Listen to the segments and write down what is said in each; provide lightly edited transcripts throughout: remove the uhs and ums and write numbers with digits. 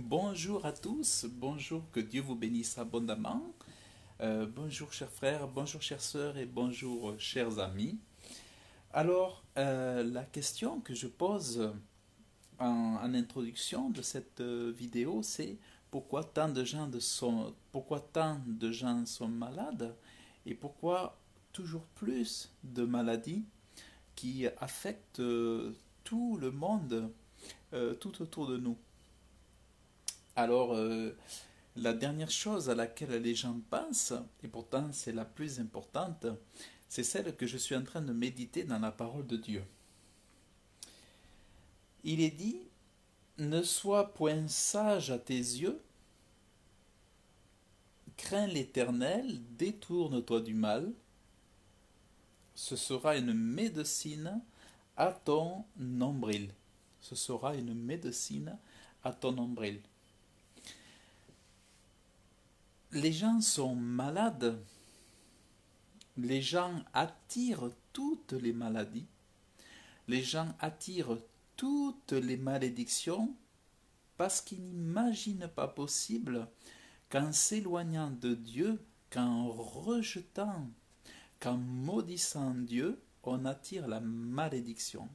Bonjour à tous, bonjour, que Dieu vous bénisse abondamment. Bonjour chers frères, bonjour chères sœurs et bonjour chers amis. Alors, la question que je pose en introduction de cette vidéo, c'est pourquoi tant de gens sont malades et pourquoi toujours plus de maladies qui affectent tout le monde, tout autour de nous. Alors, la dernière chose à laquelle les gens pensent, et pourtant c'est la plus importante, c'est celle que je suis en train de méditer dans la parole de Dieu. Il est dit, ne sois point sage à tes yeux, crains l'Éternel, détourne-toi du mal, ce sera une médecine à ton nombril. Ce sera une médecine à ton nombril. Les gens sont malades. Les gens attirent toutes les maladies, les gens attirent toutes les malédictions parce qu'ils n'imaginent pas possible qu'en s'éloignant de Dieu, qu'en rejetant, qu'en maudissant Dieu, on attire la malédiction.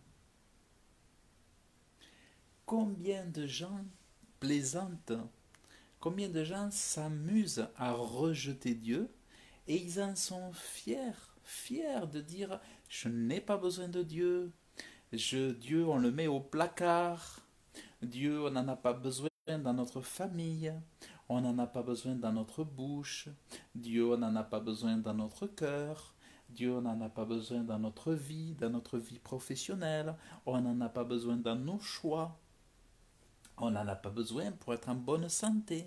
Combien de gens plaisantent, combien de gens s'amusent à rejeter Dieu et ils en sont fiers de dire je n'ai pas besoin de Dieu, Dieu on le met au placard, Dieu on n'en a pas besoin dans notre famille, on n'en a pas besoin dans notre bouche, Dieu on n'en a pas besoin dans notre cœur, Dieu on n'en a pas besoin dans notre vie professionnelle, on n'en a pas besoin dans nos choix, on n'en a pas besoin pour être en bonne santé.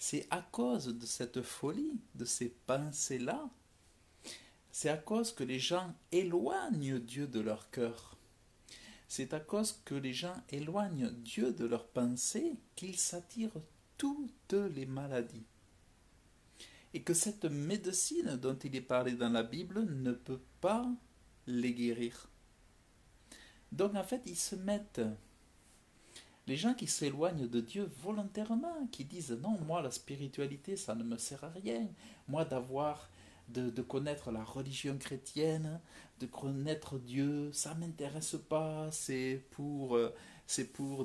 C'est à cause de cette folie, de ces pensées-là, c'est à cause que les gens éloignent Dieu de leur cœur. C'est à cause que les gens éloignent Dieu de leurs pensées qu'ils s'attirent toutes les maladies. Et que cette médecine dont il est parlé dans la Bible ne peut pas les guérir. Donc en fait, ils se mettent, les gens qui s'éloignent de Dieu volontairement, qui disent non, moi la spiritualité ça ne me sert à rien, moi de connaître la religion chrétienne, de connaître Dieu, ça ne m'intéresse pas, c'est pour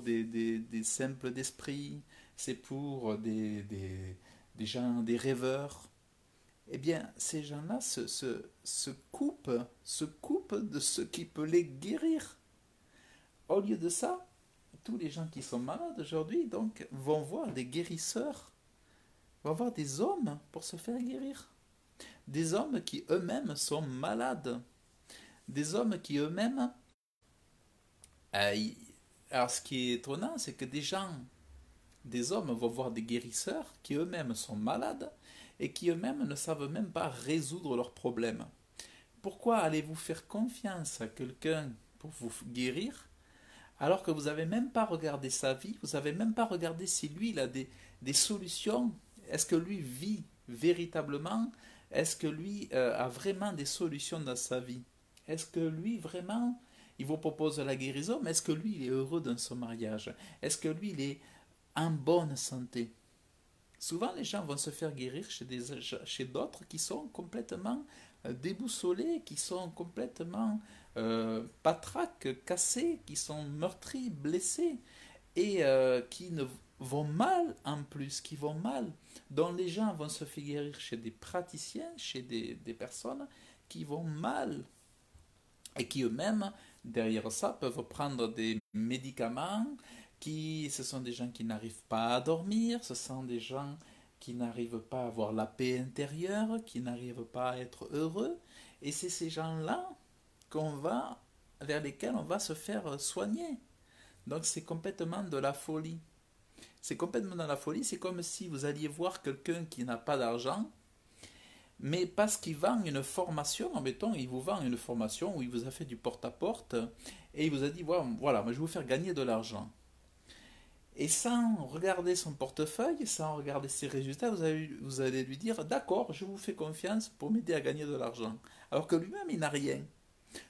des simples d'esprit, c'est pour des gens, des rêveurs. Eh bien, ces gens-là se coupent de ce qui peut les guérir. Au lieu de ça, tous les gens qui sont malades aujourd'hui donc vont voir des guérisseurs, vont voir des hommes pour se faire guérir. Des hommes qui eux-mêmes sont malades. Des hommes qui eux-mêmes... alors ce qui est étonnant, c'est que des hommes vont voir des guérisseurs qui eux-mêmes sont malades et qui eux-mêmes ne savent même pas résoudre leurs problèmes. Pourquoi allez-vous faire confiance à quelqu'un pour vous guérir alors que vous n'avez même pas regardé sa vie, vous n'avez même pas regardé si lui il a des solutions, est-ce que lui vit véritablement, est-ce que lui a vraiment des solutions dans sa vie, est-ce que lui vraiment, il vous propose la guérison, mais est-ce que lui il est heureux dans son mariage, est-ce que lui il est en bonne santé. Souvent les gens vont se faire guérir chez d'autres qui sont complètement déboussolés, qui sont complètement patraques, cassés, qui sont meurtris, blessés et qui ne vont mal en plus, qui vont mal, dont les gens vont se faire guérir chez des praticiens, chez des personnes qui vont mal et qui eux-mêmes, derrière ça, peuvent prendre des médicaments, ce sont des gens qui n'arrivent pas à dormir, ce sont des gens qui n'arrivent pas à avoir la paix intérieure, qui n'arrivent pas à être heureux, et c'est ces gens-là vers lesquels on va se faire soigner. Donc c'est complètement de la folie. C'est complètement de la folie, c'est comme si vous alliez voir quelqu'un qui n'a pas d'argent, mais parce qu'il vend une formation, mettons, il vous vend une formation où il vous a fait du porte-à-porte et il vous a dit voilà, moi je vais vous faire gagner de l'argent. Et sans regarder son portefeuille, sans regarder ses résultats, vous allez lui dire d'accord, je vous fais confiance pour m'aider à gagner de l'argent. Alors que lui-même, il n'a rien.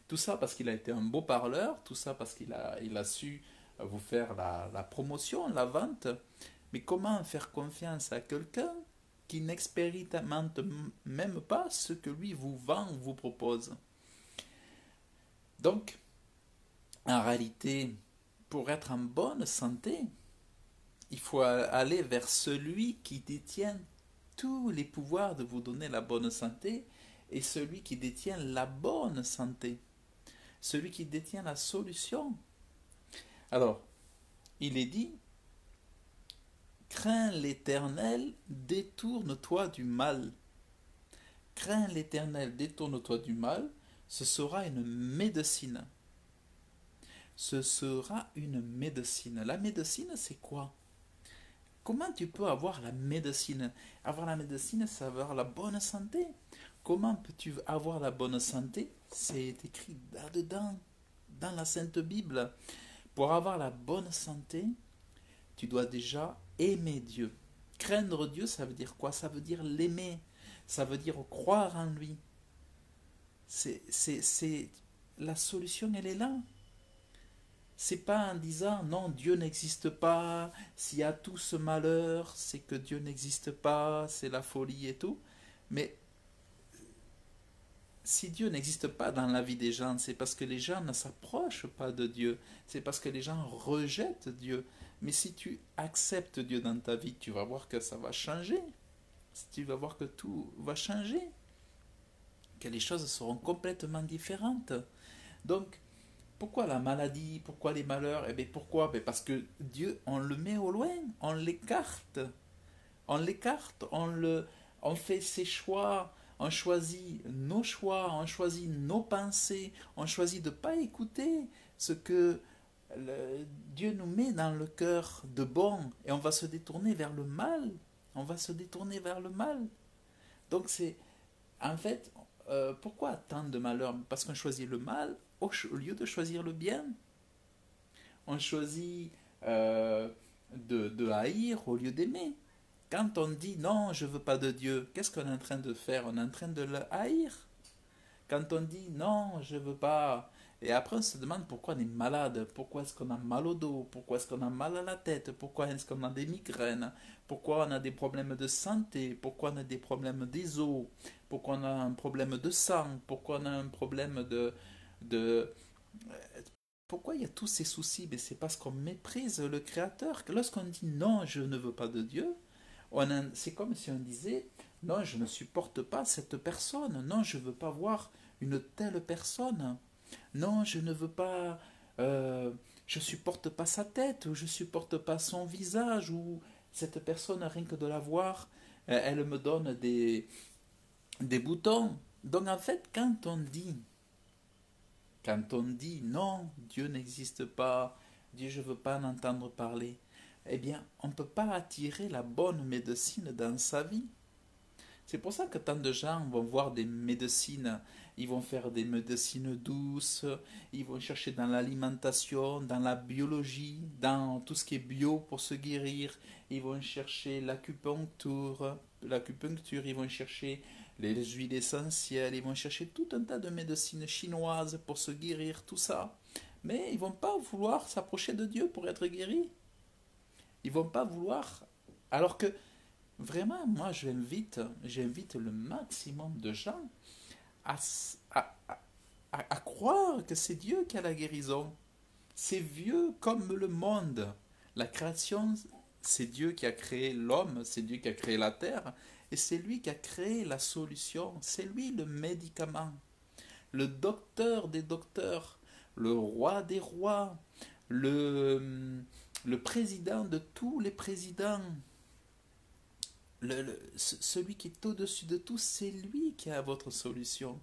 Tout ça parce qu'il a été un beau parleur, tout ça parce il a su vous faire la promotion, la vente. Mais comment faire confiance à quelqu'un qui n'expérimente même pas ce que lui vous vend, vous propose? Donc, en réalité, pour être en bonne santé, il faut aller vers celui qui détient tous les pouvoirs de vous donner la bonne santé et celui qui détient la bonne santé, celui qui détient la solution. Alors, il est dit, crains l'Éternel, détourne-toi du mal. Crains l'Éternel, détourne-toi du mal, ce sera une médecine. Ce sera une médecine. La médecine, c'est quoi? Comment tu peux avoir la médecine? Avoir la médecine, c'est avoir la bonne santé. Comment peux-tu avoir la bonne santé? C'est écrit là-dedans, dans la Sainte Bible. Pour avoir la bonne santé, tu dois déjà aimer Dieu. Craindre Dieu, ça veut dire quoi? Ça veut dire l'aimer. Ça veut dire croire en lui. La solution, elle est là. C'est pas en disant non, Dieu n'existe pas, s'il y a tout ce malheur, c'est que Dieu n'existe pas, c'est la folie et tout. Mais si Dieu n'existe pas dans la vie des gens, c'est parce que les gens ne s'approchent pas de Dieu, c'est parce que les gens rejettent Dieu. Mais si tu acceptes Dieu dans ta vie, tu vas voir que ça va changer. Tu vas voir que tout va changer, que les choses seront complètement différentes. Donc, pourquoi la maladie? Pourquoi les malheurs? Eh bien, pourquoi? Parce que Dieu, on le met au loin, on l'écarte. On l'écarte, on fait ses choix, on choisit nos pensées, on choisit de ne pas écouter ce que Dieu nous met dans le cœur de bon et on va se détourner vers le mal. On va se détourner vers le mal. Donc c'est, en fait, pourquoi tant de malheurs? Parce qu'on choisit le mal au lieu de choisir le bien. On choisit de haïr au lieu d'aimer. Quand on dit non, je veux pas de Dieu, qu'est-ce qu'on est en train de faire? On est en train de le haïr. Quand on dit non, je veux pas, et après on se demande pourquoi on est malade, pourquoi est-ce qu'on a mal au dos, pourquoi est-ce qu'on a mal à la tête, pourquoi est-ce qu'on a des migraines, pourquoi on a des problèmes de santé, pourquoi on a des problèmes des os, pourquoi on a un problème de sang, pourquoi on a un problème de pourquoi il y a tous ces soucis? Mais c'est parce qu'on méprise le Créateur. Lorsqu'on dit non, je ne veux pas de Dieu, c'est comme si on disait non, je ne supporte pas cette personne, non, je ne veux pas voir une telle personne, non, je ne veux pas, je supporte pas sa tête, ou je supporte pas son visage, ou cette personne, rien que de la voir, elle me donne des boutons. Donc en fait, quand on dit non, Dieu n'existe pas, Dieu je veux pas en entendre parler, eh bien, on ne peut pas attirer la bonne médecine dans sa vie. C'est pour ça que tant de gens vont voir des médecines, ils vont faire des médecines douces, ils vont chercher dans l'alimentation, dans la biologie, dans tout ce qui est bio pour se guérir, ils vont chercher l'acupuncture, ils vont chercher les huiles essentielles, ils vont chercher tout un tas de médecines chinoises pour se guérir, tout ça. Mais ils vont pas vouloir s'approcher de Dieu pour être guéris. Ils vont pas vouloir. Alors que vraiment, moi, j'invite le maximum de gens à, à croire que c'est Dieu qui a la guérison. C'est vieux comme le monde. La création, c'est Dieu qui a créé l'homme, c'est Dieu qui a créé la terre, et c'est lui qui a créé la solution. C'est lui le médicament, le docteur des docteurs, le roi des rois, le président de tous les présidents. Celui qui est au-dessus de tout, c'est lui qui a votre solution.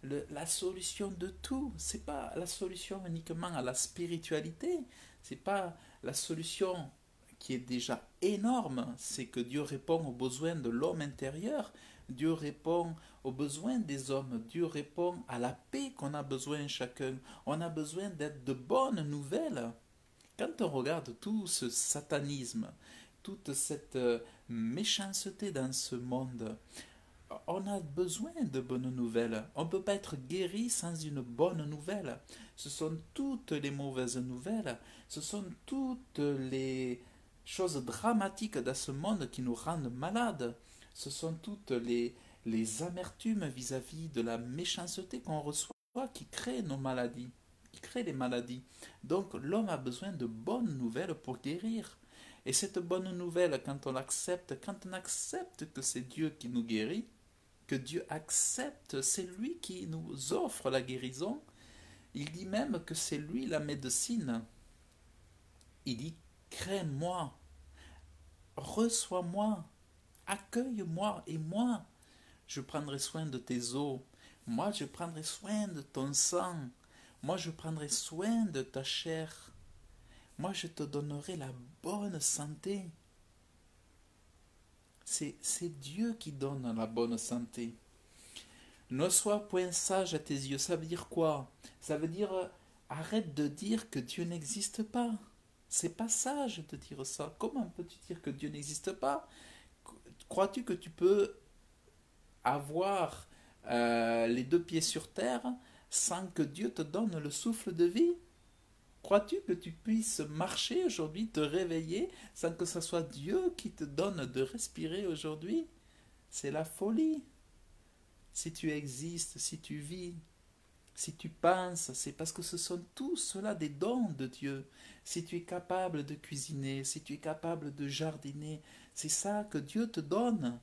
La solution de tout, c'est pas la solution uniquement à la spiritualité, c'est pas la solution qui est déjà énorme, c'est que Dieu répond aux besoins de l'homme intérieur, Dieu répond aux besoins des hommes, Dieu répond à la paix qu'on a besoin chacun. On a besoin d'être de bonnes nouvelles. Quand on regarde tout ce satanisme, toute cette méchanceté dans ce monde, on a besoin de bonnes nouvelles. On ne peut pas être guéri sans une bonne nouvelle. Ce sont toutes les mauvaises nouvelles, ce sont toutes les choses dramatiques dans ce monde qui nous rendent malades. Ce sont toutes les amertumes vis-à-vis de la méchanceté qu'on reçoit qui créent nos maladies, qui créent les maladies. Donc l'homme a besoin de bonnes nouvelles pour guérir. Et cette bonne nouvelle, quand on accepte que c'est Dieu qui nous guérit, que Dieu accepte, c'est lui qui nous offre la guérison. Il dit même que c'est lui la médecine. Il dit, crée-moi, reçois-moi, accueille-moi, et moi, je prendrai soin de tes os. Moi, je prendrai soin de ton sang. Moi, je prendrai soin de ta chair. Moi, je te donnerai la bonne santé. C'est Dieu qui donne la bonne santé. Ne sois point sage à tes yeux. Ça veut dire quoi? Ça veut dire arrête de dire que Dieu n'existe pas. C'est pas sage de dire ça. Comment peux-tu dire que Dieu n'existe pas? Crois-tu que tu peux avoir les deux pieds sur terre sans que Dieu te donne le souffle de vie? Crois-tu que tu puisses marcher aujourd'hui, te réveiller, sans que ce soit Dieu qui te donne de respirer aujourd'hui? C'est la folie. Si tu existes, si tu vis, si tu penses, c'est parce que ce sont tous cela des dons de Dieu. Si tu es capable de cuisiner, si tu es capable de jardiner, c'est ça que Dieu te donne.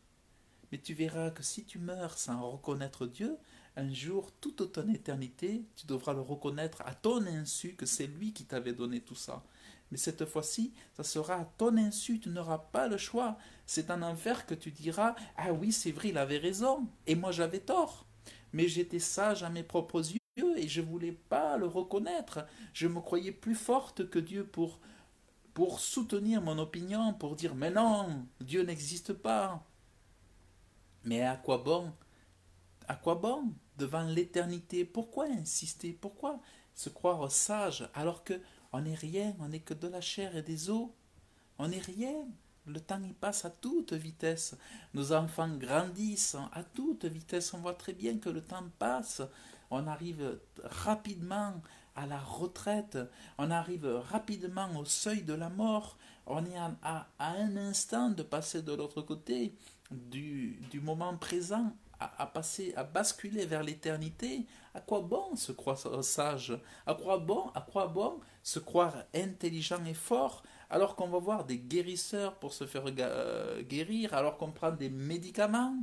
Mais tu verras que si tu meurs sans reconnaître Dieu, un jour, toute ton éternité, tu devras le reconnaître à ton insu que c'est lui qui t'avait donné tout ça. Mais cette fois-ci, ça sera à ton insu, tu n'auras pas le choix. C'est en enfer que tu diras, ah oui, c'est vrai, il avait raison, et moi j'avais tort. Mais j'étais sage à mes propres yeux et je ne voulais pas le reconnaître. Je me croyais plus forte que Dieu pour soutenir mon opinion, pour dire, mais non, Dieu n'existe pas. Mais à quoi bon? À quoi bon? Devant l'éternité, pourquoi insister? Pourquoi se croire sage alors que on n'est rien, on n'est que de la chair et des os? On n'est rien. Le temps y passe à toute vitesse. Nos enfants grandissent à toute vitesse. On voit très bien que le temps passe. On arrive rapidement à la retraite. On arrive rapidement au seuil de la mort. On est à un instant de passer de l'autre côté du moment présent passer, à basculer vers l'éternité. À quoi bon se croire sage? À quoi bon se croire intelligent et fort alors qu'on va voir des guérisseurs pour se faire guérir, alors qu'on prend des médicaments,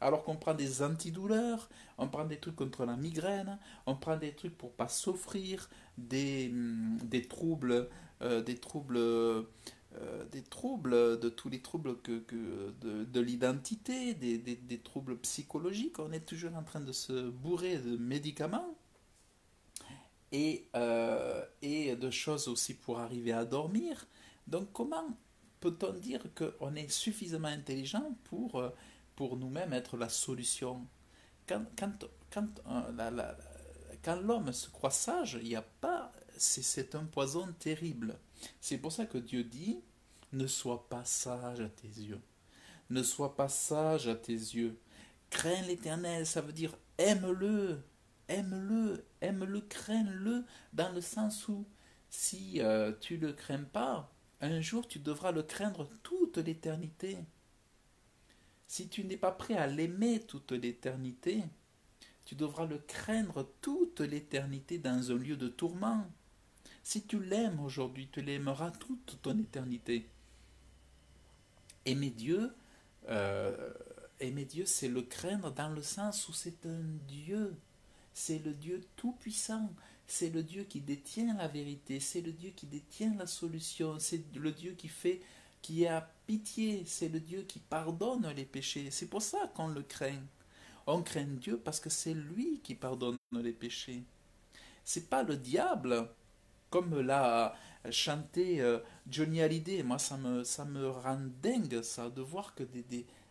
alors qu'on prend des antidouleurs, on prend des trucs contre la migraine, on prend des trucs pour pas souffrir, des troubles, des troubles des troubles, de tous les troubles de l'identité, des troubles psychologiques. On est toujours en train de se bourrer de médicaments et de choses aussi pour arriver à dormir. Donc comment peut-on dire qu'on est suffisamment intelligent pour nous-mêmes être la solution? Quand, quand, quand l'homme se croit sage, il y a pas, c'est un poison terrible. C'est pour ça que Dieu dit, ne sois pas sage à tes yeux. Ne sois pas sage à tes yeux. Crains l'Éternel, ça veut dire aime-le, aime-le, aime-le, crains-le, dans le sens où si tu ne le crains pas, un jour tu devras le craindre toute l'éternité. Si tu n'es pas prêt à l'aimer toute l'éternité, tu devras le craindre toute l'éternité dans un lieu de tourment. Si tu l'aimes aujourd'hui, tu l'aimeras toute ton éternité. Aimer Dieu, euh, aimer Dieu, c'est le craindre dans le sens où c'est un Dieu. C'est le Dieu tout-puissant. C'est le Dieu qui détient la vérité. C'est le Dieu qui détient la solution. C'est le Dieu qui a pitié. C'est le Dieu qui pardonne les péchés. C'est pour ça qu'on le craint. On craint Dieu parce que c'est lui qui pardonne les péchés. C'est pas le diable, comme l'a chanté Johnny Hallyday. Moi, ça me rend dingue, ça, de voir que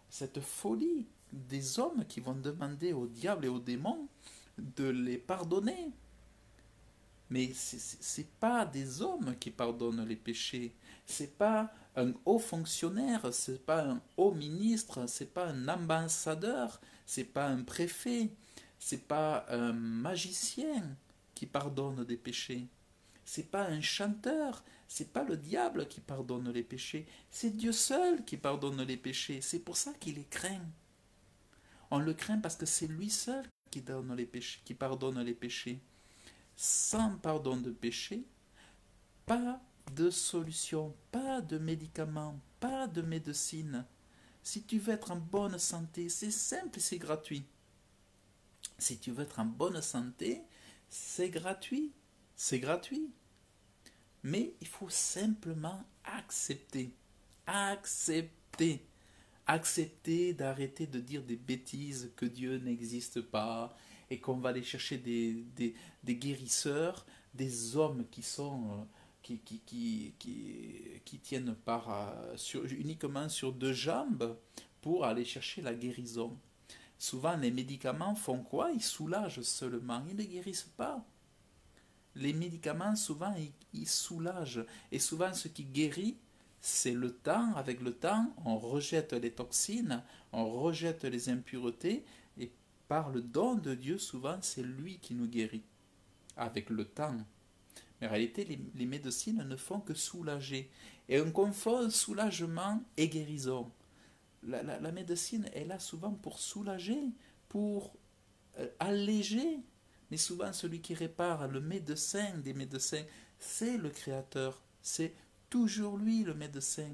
cette folie des hommes qui vont demander au diable et aux démons de les pardonner. Mais c'est pas des hommes qui pardonnent les péchés. C'est pas Un haut fonctionnaire, c'est pas un haut ministre, c'est pas un ambassadeur, c'est pas un préfet, c'est pas un magicien qui pardonne des péchés. C'est pas un chanteur, c'est pas le diable qui pardonne les péchés, c'est Dieu seul qui pardonne les péchés. C'est pour ça qu'il est craint. On le craint parce que c'est lui seul qui donne les péchés, qui pardonne les péchés. Sans pardon de péché, pas de solution, pas de médicaments, pas de médecine. Si tu veux être en bonne santé, c'est simple et c'est gratuit. Si tu veux être en bonne santé, c'est gratuit. C'est gratuit. Mais il faut simplement accepter. Accepter. Accepter d'arrêter de dire des bêtises, que Dieu n'existe pas, et qu'on va aller chercher des guérisseurs, des hommes qui sont qui tiennent uniquement sur deux jambes pour aller chercher la guérison. Souvent, les médicaments font quoi? Ils soulagent seulement, ils ne guérissent pas. Les médicaments, souvent, ils soulagent. Et souvent, ce qui guérit, c'est le temps. Avec le temps, on rejette les toxines, on rejette les impuretés, et par le don de Dieu, souvent, c'est lui qui nous guérit. Avec le temps. Mais en réalité, les médecines ne font que soulager. Et on confond soulagement et guérison. La médecine est là souvent pour soulager, pour alléger. Mais souvent, celui qui répare, le médecin des médecins, c'est le Créateur. C'est toujours lui, le médecin.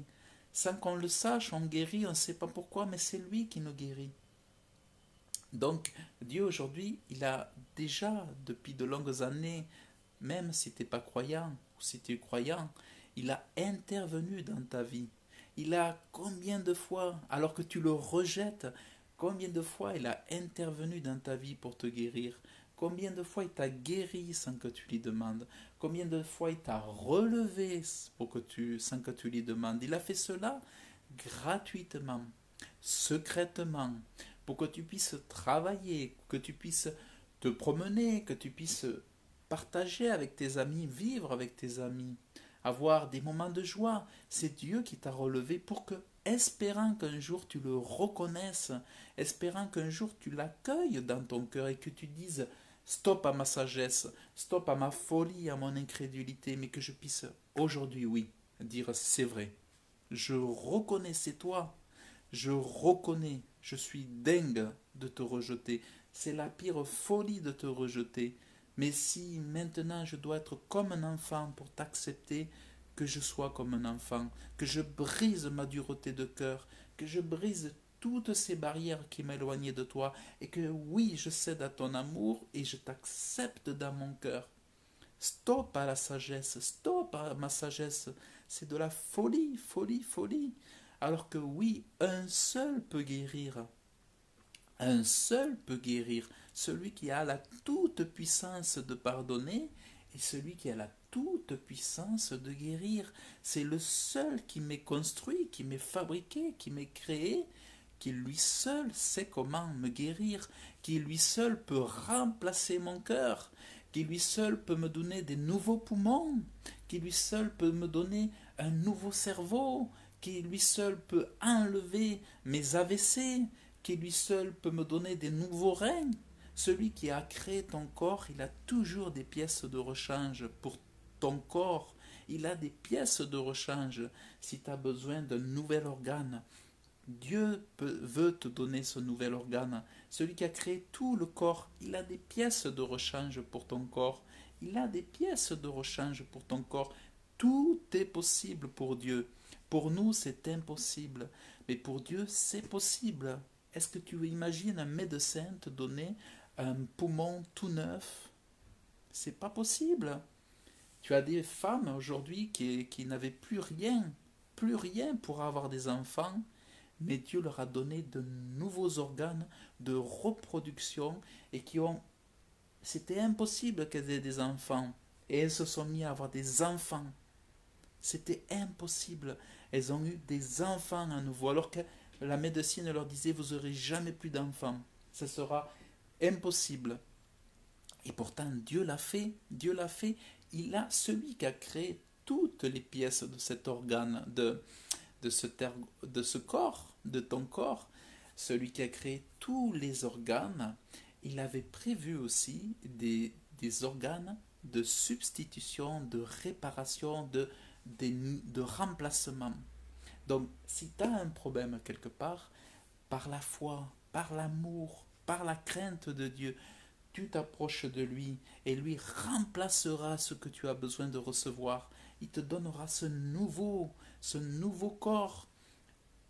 Sans qu'on le sache, on guérit, on ne sait pas pourquoi, mais c'est lui qui nous guérit. Donc, Dieu aujourd'hui, il a déjà, depuis de longues années, même si tu n'es pas croyant ou si tu es croyant, il a intervenu dans ta vie. Il a combien de fois, alors que tu le rejettes, combien de fois il a intervenu dans ta vie pour te guérir? Combien de fois il t'a guéri sans que tu lui demandes? Combien de fois il t'a relevé sans que tu lui demandes? Il a fait cela gratuitement, secrètement, pour que tu puisses travailler, que tu puisses te promener, que tu puisses partager avec tes amis, vivre avec tes amis, avoir des moments de joie. C'est Dieu qui t'a relevé pour que, espérant qu'un jour tu le reconnaisses, espérant qu'un jour tu l'accueilles dans ton cœur et que tu dises stop à ma sagesse, stop à ma folie, à mon incrédulité, mais que je puisse aujourd'hui, oui, dire c'est vrai. Je reconnais, c'est toi. Je reconnais, je suis dingue de te rejeter. C'est la pire folie de te rejeter. Mais si maintenant je dois être comme un enfant pour t'accepter, que je sois comme un enfant, que je brise ma dureté de cœur, que je brise toutes ces barrières qui m'éloignaient de toi, et que oui, je cède à ton amour et je t'accepte dans mon cœur. Stop à la sagesse, stop à ma sagesse. C'est de la folie, folie, folie. Alors que oui, un seul peut guérir. Un seul peut guérir. Celui qui a la toute puissance de pardonner et celui qui a la toute puissance de guérir. C'est le seul qui m'est construit, qui m'est fabriqué, qui m'est créé, qui lui seul sait comment me guérir, qui lui seul peut remplacer mon cœur, qui lui seul peut me donner des nouveaux poumons, qui lui seul peut me donner un nouveau cerveau, qui lui seul peut enlever mes AVC, qui lui seul peut me donner des nouveaux reins. Celui qui a créé ton corps, il a toujours des pièces de rechange pour ton corps. Il a des pièces de rechange si tu as besoin d'un nouvel organe. Dieu veut te donner ce nouvel organe. Celui qui a créé tout le corps, il a des pièces de rechange pour ton corps. Il a des pièces de rechange pour ton corps. Tout est possible pour Dieu. Pour nous, c'est impossible. Mais pour Dieu, c'est possible. Est-ce que tu imagines un médecin te donner un poumon tout neuf? C'est pas possible. Tu as des femmes aujourd'hui qui n'avaient plus rien pour avoir des enfants, mais Dieu leur a donné de nouveaux organes de reproduction et qui ont... C'était impossible qu'elles aient des enfants. Et elles se sont mises à avoir des enfants. C'était impossible. Elles ont eu des enfants à nouveau, alors que la médecine leur disait, vous n'aurez jamais plus d'enfants. Ce sera impossible. Et pourtant, Dieu l'a fait. Dieu l'a fait. Il a celui qui a créé toutes les pièces de cet organe, de ce corps, de ton corps, celui qui a créé tous les organes, il avait prévu aussi des organes de substitution, de réparation, de remplacement. Donc, si tu as un problème quelque part, par la foi, par l'amour, par la crainte de Dieu, tu t'approches de lui et lui remplacera ce que tu as besoin de recevoir. Il te donnera ce nouveau corps.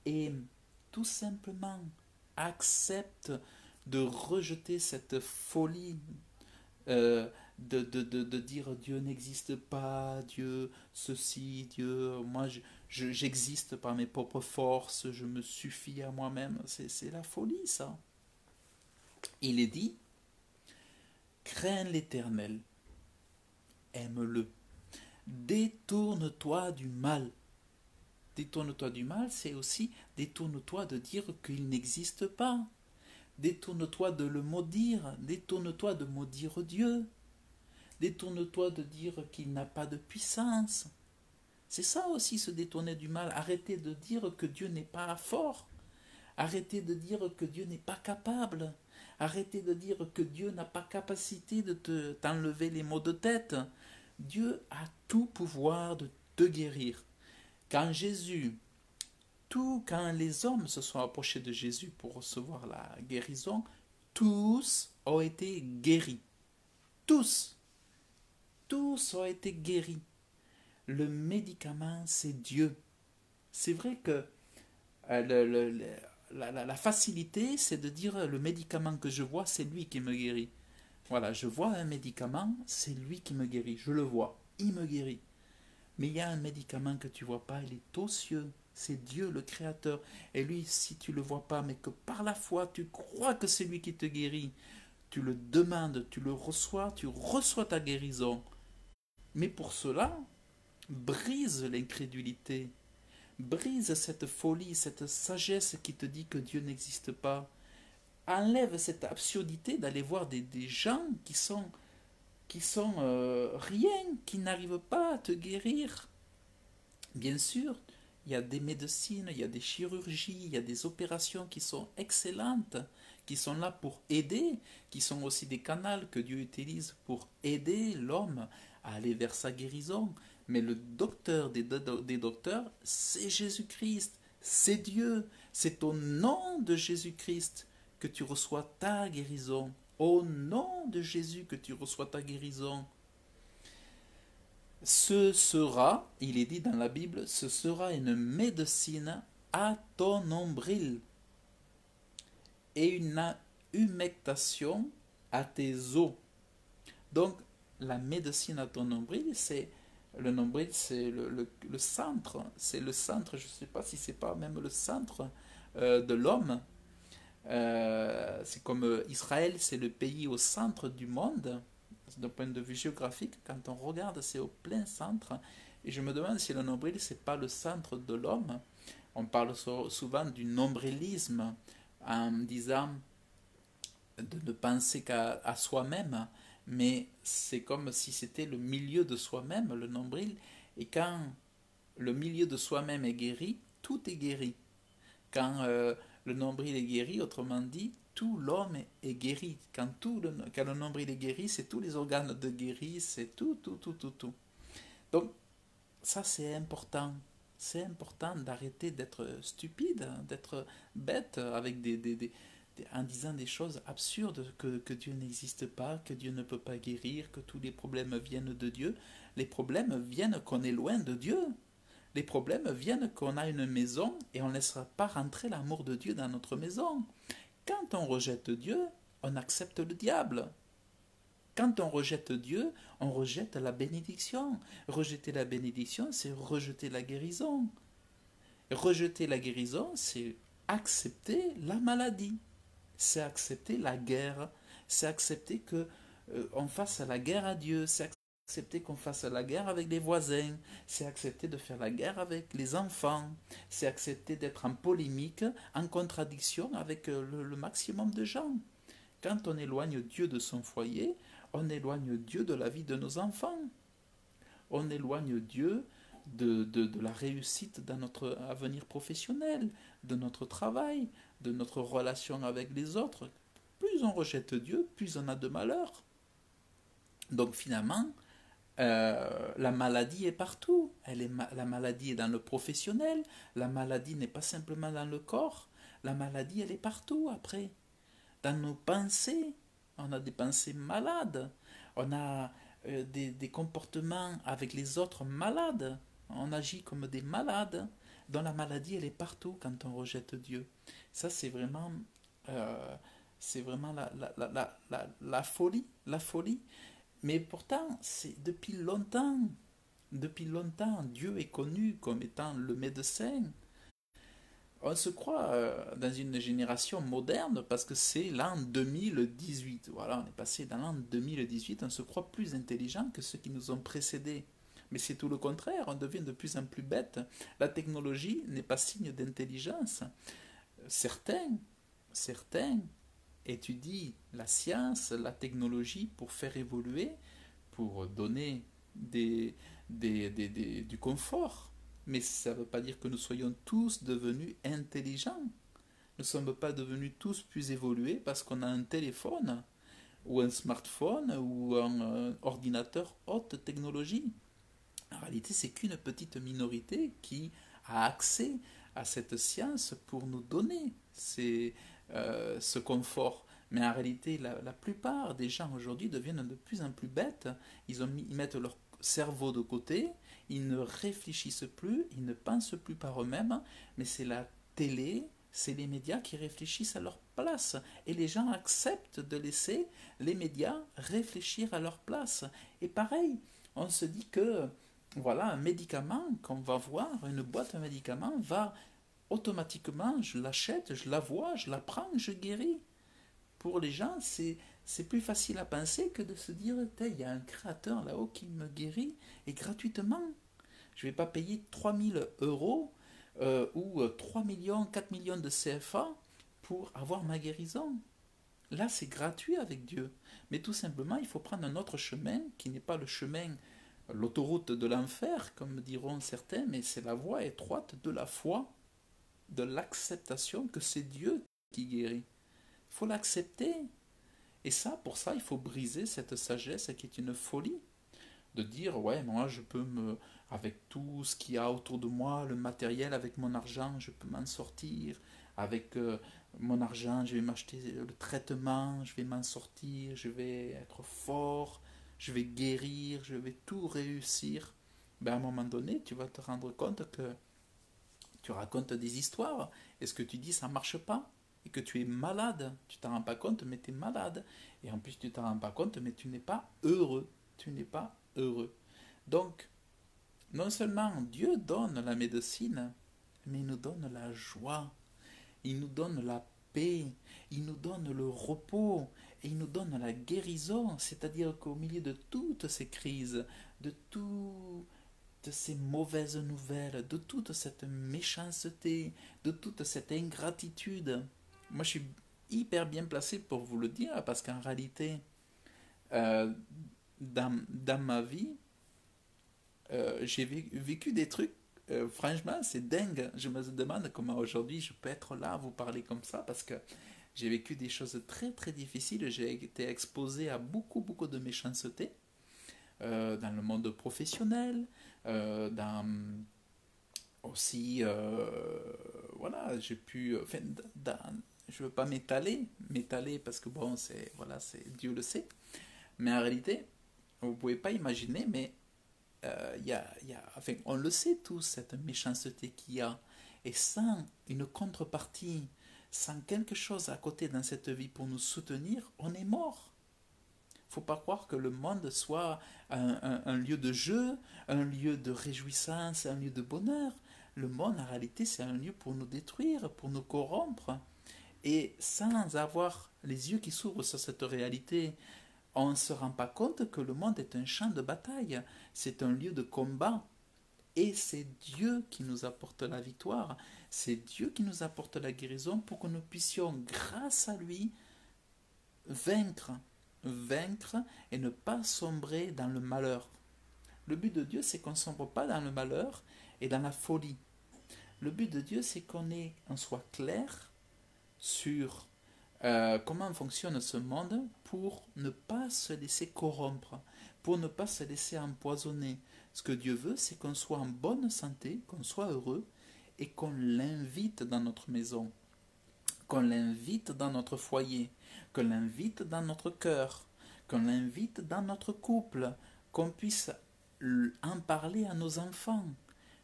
Et tout simplement, accepte de rejeter cette folie de dire Dieu n'existe pas, Dieu ceci, Dieu, moi j'existe par mes propres forces, je me suffis à moi-même. C'est la folie ça. Il est dit, crains l'Éternel, aime-le, détourne-toi du mal. Détourne-toi du mal, c'est aussi détourne-toi de dire qu'il n'existe pas. Détourne-toi de le maudire, détourne-toi de maudire Dieu. Détourne-toi de dire qu'il n'a pas de puissance. C'est ça aussi se détourner du mal. Arrêtez de dire que Dieu n'est pas fort. Arrêtez de dire que Dieu n'est pas capable. Arrêtez de dire que Dieu n'a pas capacité de t'enlever les maux de tête. Dieu a tout pouvoir de te guérir. Quand quand les hommes se sont approchés de Jésus pour recevoir la guérison, tous ont été guéris. Tous. Tous ont été guéris. Le médicament, c'est Dieu. C'est vrai que la facilité, c'est de dire le médicament que je vois, c'est lui qui me guérit. Voilà, je vois un médicament, c'est lui qui me guérit. Je le vois, il me guérit. Mais il y a un médicament que tu ne vois pas, il est aux cieux. C'est Dieu le Créateur. Et lui, si tu ne le vois pas, mais que par la foi, tu crois que c'est lui qui te guérit, tu le demandes, tu reçois ta guérison. Mais pour cela, brise l'incrédulité, brise cette folie, cette sagesse qui te dit que Dieu n'existe pas. Enlève cette absurdité d'aller voir des gens qui sont rien, qui n'arrivent pas à te guérir. Bien sûr, il y a des médecines, il y a des chirurgies, il y a des opérations qui sont excellentes, qui sont là pour aider, qui sont aussi des canaux que Dieu utilise pour aider l'homme à aller vers sa guérison. Mais le docteur des docteurs, c'est Jésus-Christ, c'est Dieu, c'est au nom de Jésus-Christ que tu reçois ta guérison. Au nom de Jésus que tu reçois ta guérison. Ce sera, il est dit dans la Bible, ce sera une médecine à ton nombril et une humectation à tes os. Donc, la médecine à ton nombril, c'est le nombril, c'est le centre. C'est le centre, je ne sais pas si c'est pas même le centre de l'homme. C'est comme Israël, c'est le pays au centre du monde. D'un point de vue géographique, quand on regarde, c'est au plein centre. Et je me demande si le nombril, c'est pas le centre de l'homme. On parle souvent du nombrilisme en disant de ne penser qu'à soi-même, mais c'est comme si c'était le milieu de soi-même, le nombril. Et quand le milieu de soi-même est guéri, tout est guéri. Quand le nombril est guéri, autrement dit, tout l'homme est guéri. Quand le nombril est guéri, c'est tous les organes de guéri, c'est tout. Donc, ça c'est important. C'est important d'arrêter d'être stupide, d'être bête avec en disant des choses absurdes, que Dieu n'existe pas, que Dieu ne peut pas guérir, que tous les problèmes viennent de Dieu. Les problèmes viennent qu'on est loin de Dieu. Les problèmes viennent qu'on a une maison et on ne laissera pas rentrer l'amour de Dieu dans notre maison. Quand on rejette Dieu, on accepte le diable. Quand on rejette Dieu, on rejette la bénédiction. Rejeter la bénédiction, c'est rejeter la guérison. Rejeter la guérison, c'est accepter la maladie. C'est accepter la guerre. C'est accepter que on fasse la guerre à Dieu. C'est accepter qu'on fasse la guerre avec les voisins. C'est accepter de faire la guerre avec les enfants. C'est accepter d'être en polémique, en contradiction avec le maximum de gens. Quand on éloigne Dieu de son foyer, on éloigne Dieu de la vie de nos enfants. On éloigne Dieu de la réussite dans notre avenir professionnel, de notre travail, de notre relation avec les autres. Plus on rejette Dieu, plus on a de malheur. Donc finalement, la maladie est partout. La maladie est dans le professionnel. La maladie n'est pas simplement dans le corps. La maladie, elle est partout après. Dans nos pensées, on a des pensées malades. On a des comportements avec les autres malades. On agit comme des malades. Donc la maladie, elle est partout quand on rejette Dieu. Ça, euh, c'est vraiment la folie. La folie. Mais pourtant, c'est depuis longtemps, Dieu est connu comme étant le médecin. On se croit dans une génération moderne parce que c'est l'an 2018. Voilà, on est passé dans l'an 2018, on se croit plus intelligent que ceux qui nous ont précédés. Mais c'est tout le contraire, on devient de plus en plus bête. La technologie n'est pas signe d'intelligence. Certains, certains étudient la science, la technologie pour faire évoluer, pour donner du confort. Mais ça ne veut pas dire que nous soyons tous devenus intelligents. Nous ne sommes pas devenus tous plus évolués parce qu'on a un téléphone ou un smartphone ou un ordinateur haute technologie. En réalité, c'est qu'une petite minorité qui a accès à cette science pour nous donner ce confort. Mais en réalité, la plupart des gens aujourd'hui deviennent de plus en plus bêtes. Ils mettent leur cerveau de côté, ils ne réfléchissent plus, ils ne pensent plus par eux-mêmes, mais c'est la télé, c'est les médias qui réfléchissent à leur place. Et les gens acceptent de laisser les médias réfléchir à leur place. Et pareil, on se dit que voilà, un médicament qu'on va voir, une boîte à médicaments va automatiquement, je l'achète, je la vois, je la prends, je guéris. Pour les gens, c'est plus facile à penser que de se dire, il y a un créateur là-haut qui me guérit et gratuitement. Je ne vais pas payer 3 000 € ou 3 millions, 4 millions de CFA pour avoir ma guérison. Là, c'est gratuit avec Dieu. Mais tout simplement, il faut prendre un autre chemin qui n'est pas le chemin, l'autoroute de l'enfer, comme diront certains, mais c'est la voie étroite de la foi, de l'acceptation que c'est Dieu qui guérit. Il faut l'accepter. Et ça, pour ça, il faut briser cette sagesse qui est une folie. De dire, ouais, moi, je peux avec tout ce qu'il y a autour de moi, le matériel, avec mon argent, je peux m'en sortir. Avec mon argent, je vais m'acheter le traitement, je vais m'en sortir, je vais être fort, je vais guérir, je vais tout réussir. Ben, à un moment donné, tu vas te rendre compte que tu racontes des histoires et ce que tu dis, ça ne marche pas. Et que tu es malade. Tu t'en rends pas compte, mais tu es malade. Et en plus, tu t'en rends pas compte, mais tu n'es pas heureux. Tu n'es pas heureux. Donc, non seulement Dieu donne la médecine, mais il nous donne la joie. Il nous donne la paix. Il nous donne le repos. Et il nous donne la guérison. C'est-à-dire qu'au milieu de toutes ces crises, de toutes ces mauvaises nouvelles, de toute cette méchanceté, de toute cette ingratitude, moi je suis hyper bien placé pour vous le dire parce qu'en réalité, euh, dans ma vie, j'ai vécu des trucs, franchement, c'est dingue. Je me demande comment aujourd'hui je peux être là, vous parler comme ça parce que j'ai vécu des choses très très difficiles. J'ai été exposé à beaucoup de méchanceté dans le monde professionnel, dans aussi, voilà, j'ai pu, enfin, je veux pas m'étaler parce que bon, c'est, voilà, c'est, Dieu le sait, mais en réalité, vous pouvez pas imaginer, mais enfin, on le sait tous, cette méchanceté qu'il y a, et sans une contrepartie, sans quelque chose à côté dans cette vie pour nous soutenir, on est mort. Faut pas croire que le monde soit un lieu de jeu, un lieu de réjouissance, un lieu de bonheur. Le monde, en réalité, c'est un lieu pour nous détruire, pour nous corrompre. Et sans avoir les yeux qui s'ouvrent sur cette réalité, on ne se rend pas compte que le monde est un champ de bataille. C'est un lieu de combat. Et c'est Dieu qui nous apporte la victoire. C'est Dieu qui nous apporte la guérison pour que nous puissions, grâce à lui, vaincre et ne pas sombrer dans le malheur. Le but de Dieu, c'est qu'on ne sombre pas dans le malheur et dans la folie. Le but de Dieu, c'est on soit clair sur comment fonctionne ce monde pour ne pas se laisser corrompre, pour ne pas se laisser empoisonner. Ce que Dieu veut, c'est qu'on soit en bonne santé, qu'on soit heureux et qu'on l'invite dans notre maison, qu'on l'invite dans notre foyer, qu'on l'invite dans notre cœur, qu'on l'invite dans notre couple, qu'on puisse en parler à nos enfants,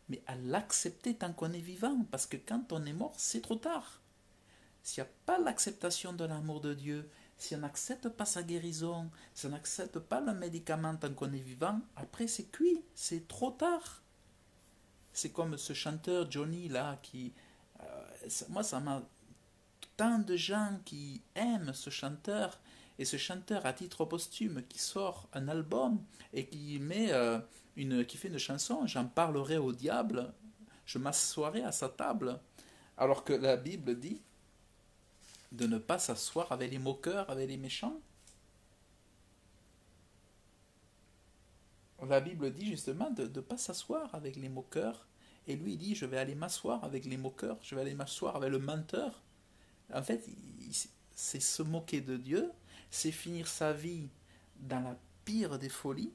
mais à l'accepter tant qu'on est vivant, parce que quand on est mort, c'est trop tard. S'il n'y a pas l'acceptation de l'amour de Dieu, si on n'accepte pas sa guérison, si on n'accepte pas le médicament tant qu'on est vivant, après c'est cuit, c'est trop tard. C'est comme ce chanteur Johnny là, moi ça m'a... Tant de gens qui aiment ce chanteur, et ce chanteur à titre posthume qui sort un album et qui qui fait une chanson, j'en parlerai au diable, je m'assoirai à sa table, alors que la Bible dit de ne pas s'asseoir avec les moqueurs, avec les méchants. La Bible dit justement de ne pas s'asseoir avec les moqueurs. Et lui, il dit, je vais aller m'asseoir avec les moqueurs, je vais aller m'asseoir avec le menteur. En fait, c'est se moquer de Dieu, c'est finir sa vie dans la pire des folies,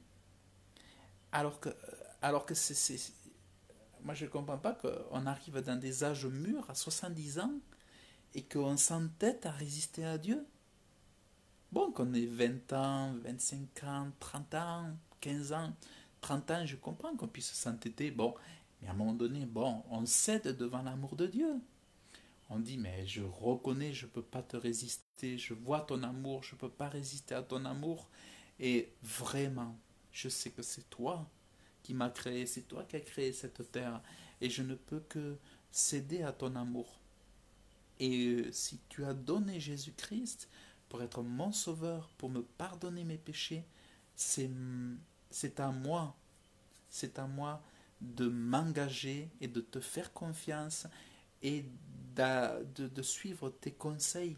alors que, moi je ne comprends pas qu'on arrive dans des âges mûrs, à 70 ans, et qu'on s'entête à résister à Dieu. Bon, qu'on ait 20 ans, 25 ans, 30 ans, 15 ans, 30 ans, je comprends qu'on puisse s'entêter, bon, mais à un moment donné, bon, on cède devant l'amour de Dieu. On dit, mais je reconnais, je ne peux pas te résister, je vois ton amour, je ne peux pas résister à ton amour. Et vraiment, je sais que c'est toi qui m'as créé, c'est toi qui as créé cette terre. Et je ne peux que céder à ton amour. Et si tu as donné Jésus-Christ pour être mon sauveur, pour me pardonner mes péchés, c'est à moi, c'est à moi de m'engager et de te faire confiance et de suivre tes conseils.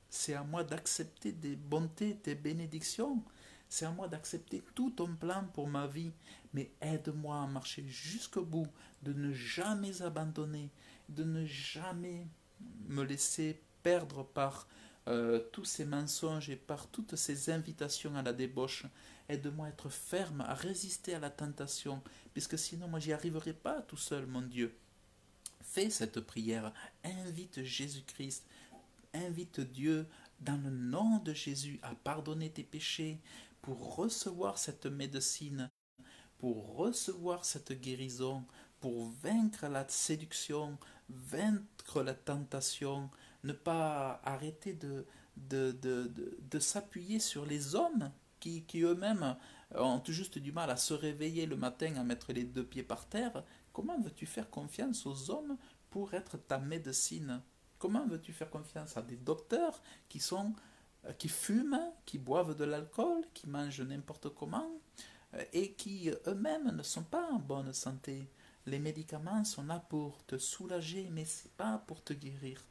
C'est à moi d'accepter tes bontés, tes bénédictions. C'est à moi d'accepter tout ton plan pour ma vie. Mais aide-moi à marcher jusqu'au bout, de ne jamais abandonner, de ne jamais me laisser perdre par tous ces mensonges et par toutes ces invitations à la débauche. Aide-moi à être ferme, à résister à la tentation, puisque sinon moi j'y arriverai pas tout seul, mon Dieu. Fais cette prière, invite Jésus-Christ, invite Dieu dans le nom de Jésus à pardonner tes péchés pour recevoir cette médecine, pour recevoir cette guérison, pour vaincre la séduction, vaincre la tentation, ne pas arrêter de s'appuyer sur les hommes qui eux-mêmes ont tout juste du mal à se réveiller le matin, à mettre les deux pieds par terre. Comment veux-tu faire confiance aux hommes pour être ta médecine? Comment veux-tu faire confiance à des docteurs qui fument, qui boivent de l'alcool, qui mangent n'importe comment et qui eux-mêmes ne sont pas en bonne santé? Les médicaments sont là pour te soulager, mais ce n'est pas pour te guérir.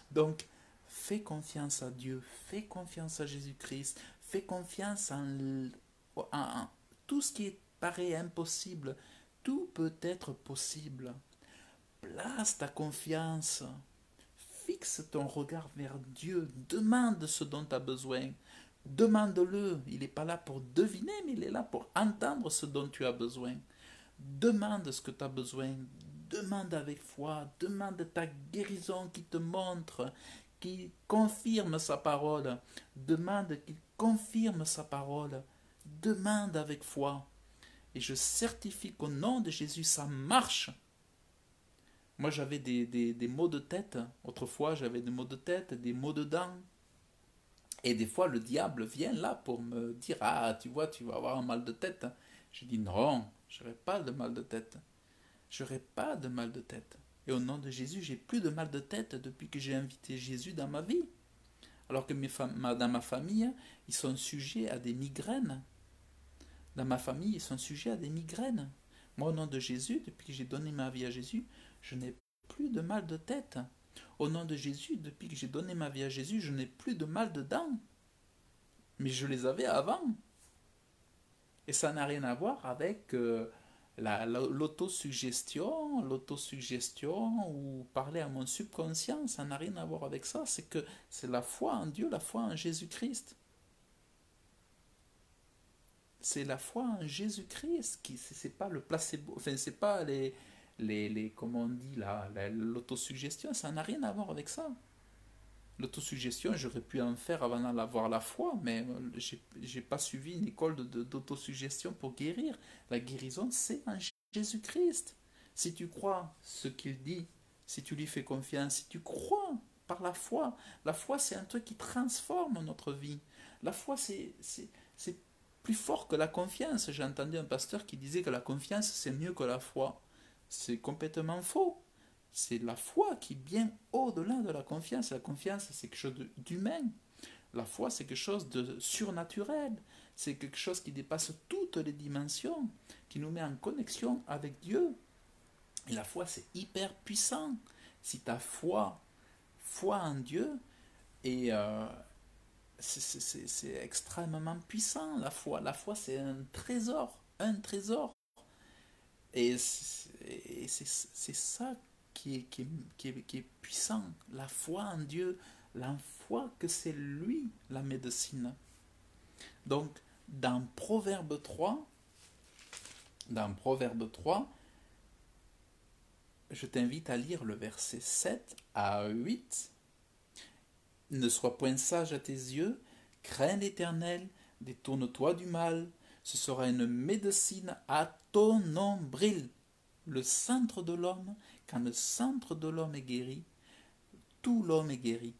Donc, fais confiance à Dieu, fais confiance à Jésus-Christ, fais confiance en tout ce qui paraît impossible. Tout peut être possible. Place ta confiance. Fixe ton regard vers Dieu. Demande ce dont tu as besoin. Demande-le. Il n'est pas là pour deviner, mais il est là pour entendre ce dont tu as besoin. Demande ce que tu as besoin. Demande avec foi. Demande ta guérison qui te montre, qui confirme sa parole. Demande qu'il confirme sa parole. Demande avec foi. Et je certifie qu'au nom de Jésus, ça marche. Moi, j'avais des maux de tête. Autrefois, j'avais des maux de tête, des maux de dents. Et des fois, le diable vient là pour me dire, ah, tu vois, tu vas avoir un mal de tête. Je dis, non, je n'aurai pas de mal de tête. Je n'aurai pas de mal de tête. Et au nom de Jésus, j'ai plus de mal de tête depuis que j'ai invité Jésus dans ma vie. Alors que dans ma famille, ils sont sujets à des migraines. Dans ma famille, ils sont sujets à des migraines. Moi, au nom de Jésus, depuis que j'ai donné ma vie à Jésus, je n'ai plus de mal de tête. Au nom de Jésus, depuis que j'ai donné ma vie à Jésus, je n'ai plus de mal de dents. Mais je les avais avant. Et ça n'a rien à voir avec l'autosuggestion ou parler à mon subconscient. Ça n'a rien à voir avec ça. C'est que c'est la foi en Dieu, la foi en Jésus-Christ. C'est la foi en Jésus-Christ qui c'est pas le placebo, enfin c'est pas les comment on dit là, l'autosuggestion, ça n'a rien à voir avec ça. L'autosuggestion, j'aurais pu en faire avant d'avoir la foi, mais j'ai pas suivi une école d'autosuggestion pour guérir. La guérison, c'est en Jésus-Christ. Si tu crois ce qu'il dit, si tu lui fais confiance, si tu crois par la foi c'est un truc qui transforme notre vie. La foi, c'est plus fort que la confiance. J'ai entendu un pasteur qui disait que la confiance, c'est mieux que la foi. C'est complètement faux. C'est la foi qui est bien au-delà de la confiance. La confiance, c'est quelque chose d'humain. La foi, c'est quelque chose de surnaturel. C'est quelque chose qui dépasse toutes les dimensions, qui nous met en connexion avec Dieu. Et la foi, c'est hyper puissant. Si tu as foi en Dieu, et c'est extrêmement puissant, la foi. La foi, c'est un trésor. Un trésor. Et c'est ça qui est puissant. La foi en Dieu, la foi que c'est lui la médecine. Donc, dans Proverbe 3, je t'invite à lire le verset 7 à 8. Ne sois point sage à tes yeux, crains l'Éternel, détourne-toi du mal, ce sera une médecine à ton nombril. Le centre de l'homme, quand le centre de l'homme est guéri, tout l'homme est guéri.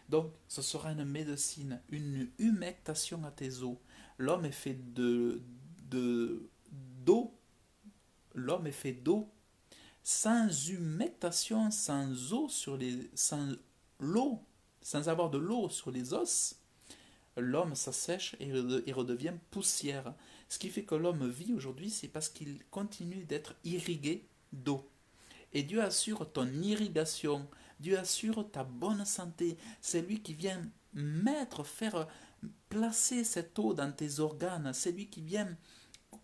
Donc, ce sera une médecine, une humectation à tes os. L'homme est fait d'eau. L'homme est fait d'eau. Sans humectation, sans eau sans l'eau, sans avoir de l'eau sur les os, l'homme s'assèche et redevient poussière. Ce qui fait que l'homme vit aujourd'hui, c'est parce qu'il continue d'être irrigué d'eau. Et Dieu assure ton irrigation, Dieu assure ta bonne santé. C'est lui qui vient faire placer cette eau dans tes organes. C'est lui qui vient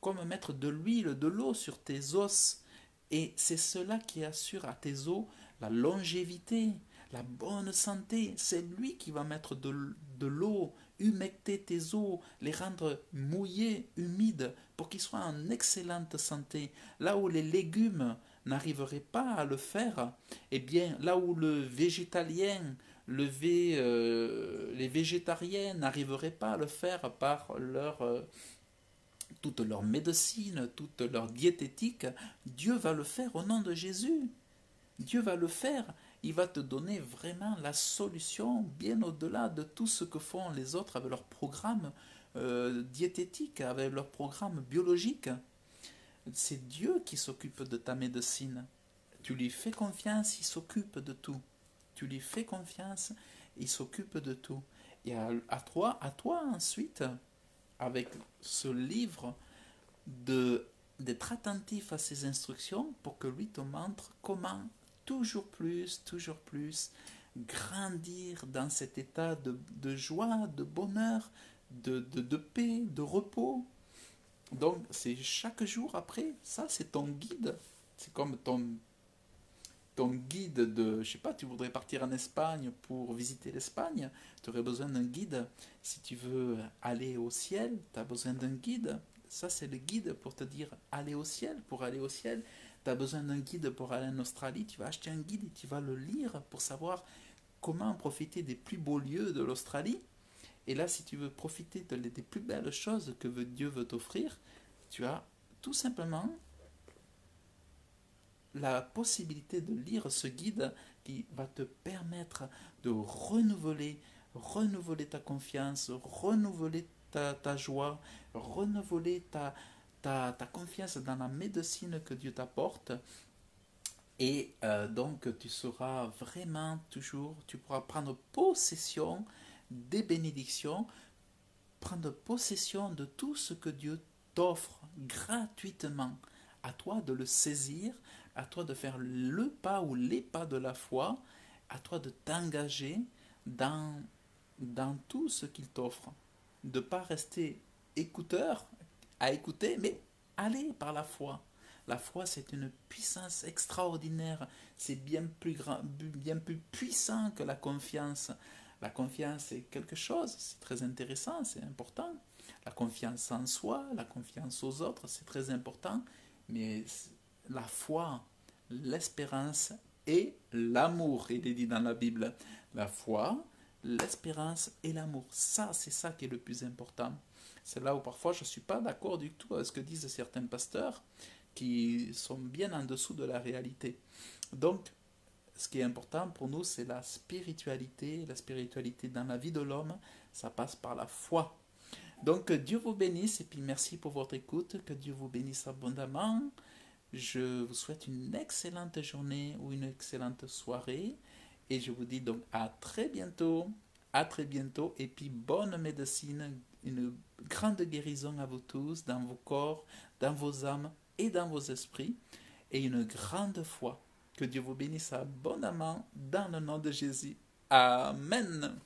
comme mettre de l'huile, de l'eau sur tes os. Et c'est cela qui assure à tes os la longévité, la bonne santé. C'est lui qui va mettre de l'eau, humecter tes os, les rendre mouillés, humides, pour qu'ils soient en excellente santé. Là où les légumes n'arriveraient pas à le faire, eh bien, là où le végétalien, les végétariens n'arriveraient pas à le faire par toute leur médecine, toute leur diététique, Dieu va le faire au nom de Jésus. Dieu va le faire. Il va te donner vraiment la solution bien au-delà de tout ce que font les autres avec leur programme diététique, avec leur programme biologique. C'est Dieu qui s'occupe de ta médecine. Tu lui fais confiance, il s'occupe de tout. Tu lui fais confiance, il s'occupe de tout. Et à toi ensuite, avec ce livre, d'être attentif à ses instructions pour que lui te montre comment toujours plus grandir dans cet état de joie, de bonheur, de paix, de repos. Donc c'est chaque jour après, ça c'est ton guide. C'est comme ton guide je sais pas, tu voudrais partir en Espagne pour visiter l'Espagne, tu aurais besoin d'un guide. Si tu veux aller au ciel, tu as besoin d'un guide. Ça, c'est le guide pour te dire aller au ciel. Pour aller au ciel, tu as besoin d'un guide pour aller en Australie. Tu vas acheter un guide et tu vas le lire pour savoir comment profiter des plus beaux lieux de l'Australie. Et là, si tu veux profiter des plus belles choses que Dieu veut t'offrir, tu as tout simplement la possibilité de lire ce guide qui va te permettre de renouveler ta confiance, renouveler ta joie, renouveler ta confiance dans la médecine que Dieu t'apporte. Et donc tu seras vraiment toujours, tu pourras prendre possession des bénédictions, prendre possession de tout ce que Dieu t'offre gratuitement. À toi de le saisir, à toi de faire le pas ou les pas de la foi, à toi de t'engager dans tout ce qu'il t'offre. De ne pas rester écouteur à écouter, mais allez par la foi. La foi, c'est une puissance extraordinaire. C'est bien plus grand, bien plus puissant que la confiance. La confiance, c'est quelque chose, c'est très intéressant, c'est important. La confiance en soi, la confiance aux autres, c'est très important. Mais la foi, l'espérance et l'amour, il est dit dans la Bible. La foi, l'espérance et l'amour. Ça, c'est ça qui est le plus important. C'est là où parfois je ne suis pas d'accord du tout avec ce que disent certains pasteurs qui sont bien en dessous de la réalité. Donc, ce qui est important pour nous, c'est la spiritualité. La spiritualité dans la vie de l'homme, ça passe par la foi. Donc, que Dieu vous bénisse et puis merci pour votre écoute. Que Dieu vous bénisse abondamment. Je vous souhaite une excellente journée ou une excellente soirée. Et je vous dis donc à très bientôt. À très bientôt. Et puis, bonne médecine, une grande guérison à vous tous, dans vos corps, dans vos âmes et dans vos esprits. Et une grande foi. Que Dieu vous bénisse abondamment dans le nom de Jésus. Amen.